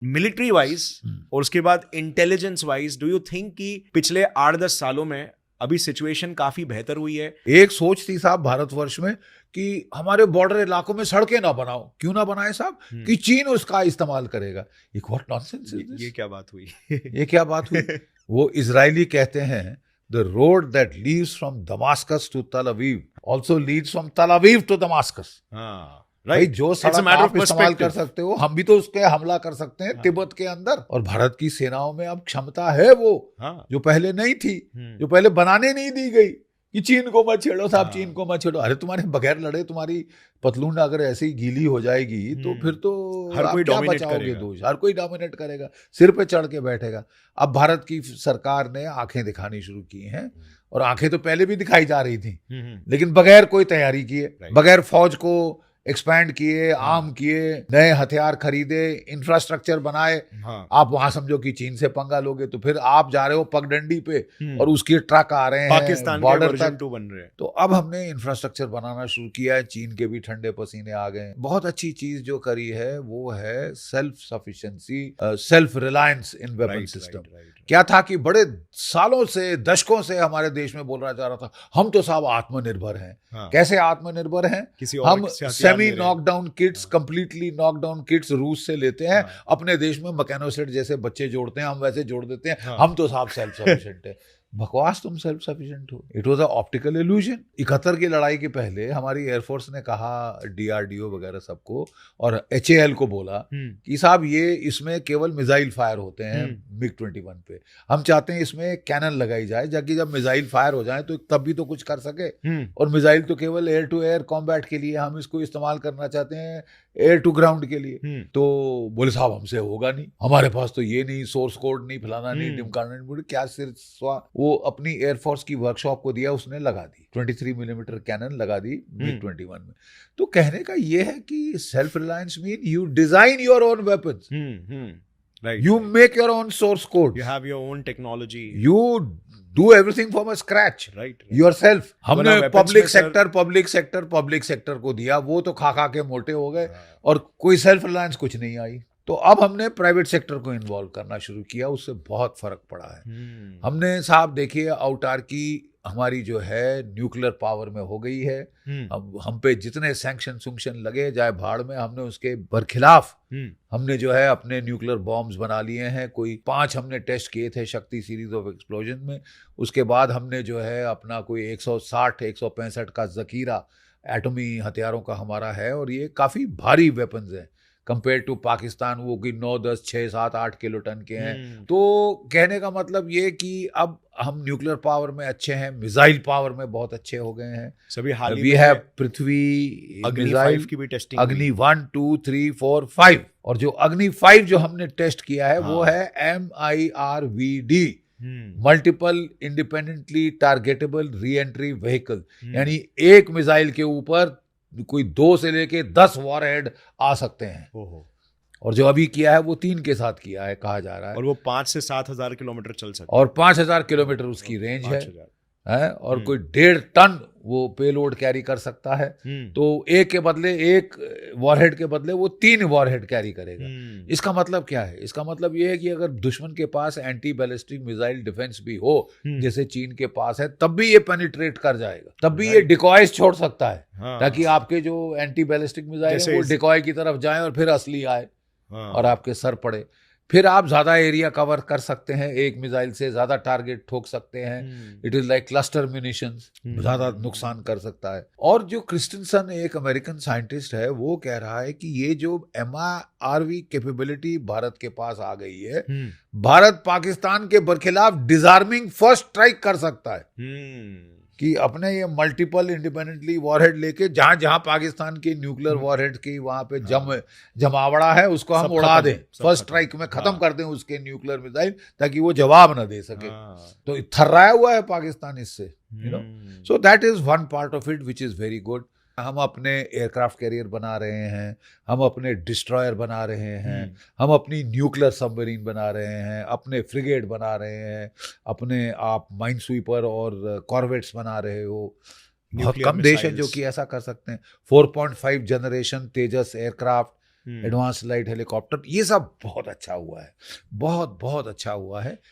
Military wise और उसके बाद intelligence wise do you think कि पिछले 8-10 सालों में अभी सिचुएशन काफी बेहतर हुई है? एक सोच थी साहब भारतवर्ष में कि हमारे बॉर्डर इलाकों में सड़कें ना बनाओ। क्यों ना बनाए साहब? कि चीन उसका इस्तेमाल करेगा। ये व्हाट नॉनसेंस इज दिस? ये क्या बात हुई? ये क्या बात हुई? वो इजरायली कहते हैं the road that leads from Damascus to Tel Aviv also leads from तल अवीव टू दमास्कस। भाई जो सड़क आप इस्तेमाल कर सकते हो, हम भी तो उसके हमला कर सकते हैं तिब्बत के अंदर। और भारत की सेनाओं में अब क्षमता है वो, जो पहले नहीं थी, जो पहले बनाने नहीं दी गई कि चीन को मत छेड़ो साहब, चीन को मत छेड़ो। अरे तुम्हारे बगैर लड़े तुम्हारी पतलून अगर ऐसे ही गीली हो जाएगी तो फिर तो हर कोई क्या डोमिनेट बचाओगे करेगा। दोष? हर कोई डोमिनेट करेगा, सिर पे चढ़ के बैठेगा। अब भारत की सरकार ने आंखें दिखानी शुरू की हैं, और आंखें तो पहले भी दिखाई जा रही थी, लेकिन बगैर कोई तैयारी किए, बगैर फौज को एक्सपैंड किए, आर्म किए, नए हथियार खरीदे, इंफ्रास्ट्रक्चर बनाए। आप वहां समझो कि चीन से पंगा लोगे तो फिर आप जा रहे हो पगडंडी पे और उसके ट्रक आ रहे हैं पाकिस्तान बॉर्डर तक तक बन रहे हैं। तो अब हमने इंफ्रास्ट्रक्चर बनाना शुरू किया है। चीन के भी ठंडे पसीने आ गए। बहुत अच्छी चीज जो करी है वो है सेल्फ सफिशिएंसी, सेल्फ रिलायंस इन वेपन सिस्टम। क्या था कि बड़े सालों से, दशकों से हमारे देश में बोला जा रहा था हम तो साहब आत्मनिर्भर हैं। कैसे आत्मनिर्भर हैं? हम semi knockdown kits, completely knockdown kits रूस से लेते हैं, अपने देश में मैकेनोसेट जैसे बच्चे जोड़ते हैं, हम वैसे जोड़ देते हैं, हम तो साहब सेल्फ सफिशिएंट है। बकवास, तुम सेल्फ सफिशिएंट हो। It was a optical illusion. 71 की लड़ाई के पहले हमारी एयरफोर्स ने कहा, डीआरडीओ वगैरह सबको, और एचएएल को बोला कि साहब ये इसमें केवल मिसाइल फायर होते हैं मिग 21 पे, हम चाहते हैं इसमें कैनन लगाई जाए ताकि जब मिसाइल फायर हो जाए तो तब भी तो कुछ कर सके। और मिसाइल तो केवल एयर टू एयर कॉम्बैट के लिए, हम इसको इस्तेमाल करना चाहते हैं एयर टू ग्राउंड के लिए। तो बोले साहब हमसे होगा नहीं, हमारे पास तो ये नहीं, सोर्स कोड नहीं, फलाना नहीं, ढिमकाना नहीं। बोले क्या सिर स्वा? वो अपनी एयरफोर्स की वर्कशॉप को दिया, उसने लगा दी 23 मिलीमीटर कैनन लगा दी मिग 21 में। तो कहने का ये है कि self reliance mean you design your own weapons, you make your own source code, you have your own technology, you do everything from a scratch, right. yourself. हमने पब्लिक सेक्टर को दिया, वो तो खा खा के मोटे हो गए और कोई सेल्फ रिलायंस कुछ नहीं आई। तो अब हमने प्राइवेट सेक्टर को इन्वॉल्व करना शुरू किया, उससे बहुत फर्क पड़ा है। हमने साहब देखिए औटार्की हमारी जो है न्यूक्लियर पावर में हो गई है। अब हम पे जितने सैंक्शन लगे जाए भाड़ में, हमने उसके बरखिलाफ हमने जो है अपने न्यूक्लियर बॉम्ब्स बना लिए हैं। कोई 5 हमने टेस्ट किए थे शक्ति सीरीज ऑफ एक्सप्लोजन में। उसके बाद हमने जो है अपना कोई 160-165 का जखीरा एटमी हथियारों का हमारा है, और ये काफ़ी भारी वेपन्स हैं कंपेयर टू पाकिस्तान, वो कि 9, 10, 6, 7, 8 किलो टन के हैं। तो कहने का मतलब ये कि अब हम न्यूक्लियर पावर में अच्छे हैं, मिसाइल पावर में बहुत अच्छे हो गए हैं। सभी हाल ही वी हैव पृथ्वी अग्नि 5 की भी टेस्टिंग, अग्नि 1, 2, 3, 4, 5, और जो अग्नि 5 जो हमने टेस्ट किया है वो है MIRVD, multiple independently targetable re entry vehicle. यानी एक मिसाइल के ऊपर कोई 2 से लेके 10 वॉरहेड आ सकते हैं। और जो अभी किया है वो 3 के साथ किया है कहा जा रहा है, और वो 5 से 7 हजार किलोमीटर चल सकता है, और 5,000 किलोमीटर उसकी रेंज है, और कोई 1.5 टन वो पेलोड कैरी कर सकता है। तो एक के बदले, एक वॉरहेड के बदले वो 3 वॉरहेड कैरी करेगा। इसका मतलब क्या है? इसका मतलब ये है कि अगर दुश्मन के पास एंटी बैलिस्टिक मिसाइल डिफेंस भी हो, जैसे चीन के पास है, तब भी ये पेनिट्रेट कर जाएगा, तब भी ये डिकॉयज छोड़ सकता है, ताकि आपके जो एंटी बैलिस्टिक मिसाइल है वो डिकॉय की तरफ जाए और फिर असली आए और आपके सर पड़े। फिर आप ज्यादा एरिया कवर कर सकते हैं, एक मिसाइल से ज्यादा टारगेट ठोक सकते हैं। It is like cluster munitions, ज्यादा नुकसान कर सकता है। और जो क्रिस्टनसन एक अमेरिकन साइंटिस्ट है, वो कह रहा है कि ये जो MIRV कैपेबिलिटी भारत के पास आ गई है, भारत पाकिस्तान के बरखिलाफ डिजार्मिंग फर्स्ट स्ट्राइक कर सकता है। कि अपने ये मल्टीपल इंडिपेंडेंटली वॉरहेड लेके जहां जहां पाकिस्तान की न्यूक्लियर वॉरहेड की वहां पे जमावड़ा है, उसको हम उड़ा दें, फर्स्ट स्ट्राइक में खत्म कर दें उसके न्यूक्लियर मिसाइल, ताकि वो जवाब ना दे सके। तो थर्राया हुआ है पाकिस्तान इससे, you know. So that is one part of it which is very good. हम अपने एयरक्राफ्ट कैरियर बना रहे हैं, हम अपने डिस्ट्रॉयर बना रहे हैं, हम अपनी न्यूक्लियर सबमरीन बना रहे हैं, अपने फ्रिगेट बना रहे हैं, अपने आप माइन स्वीपर और कॉर्वेट्स बना रहे हो। बहुत कम देश है जो कि ऐसा कर सकते हैं। 4.5 जनरेशन तेजस एयरक्राफ्ट, एडवांस लाइट हेलीकॉप्टर, ये सब बहुत अच्छा हुआ है, बहुत बहुत अच्छा हुआ है।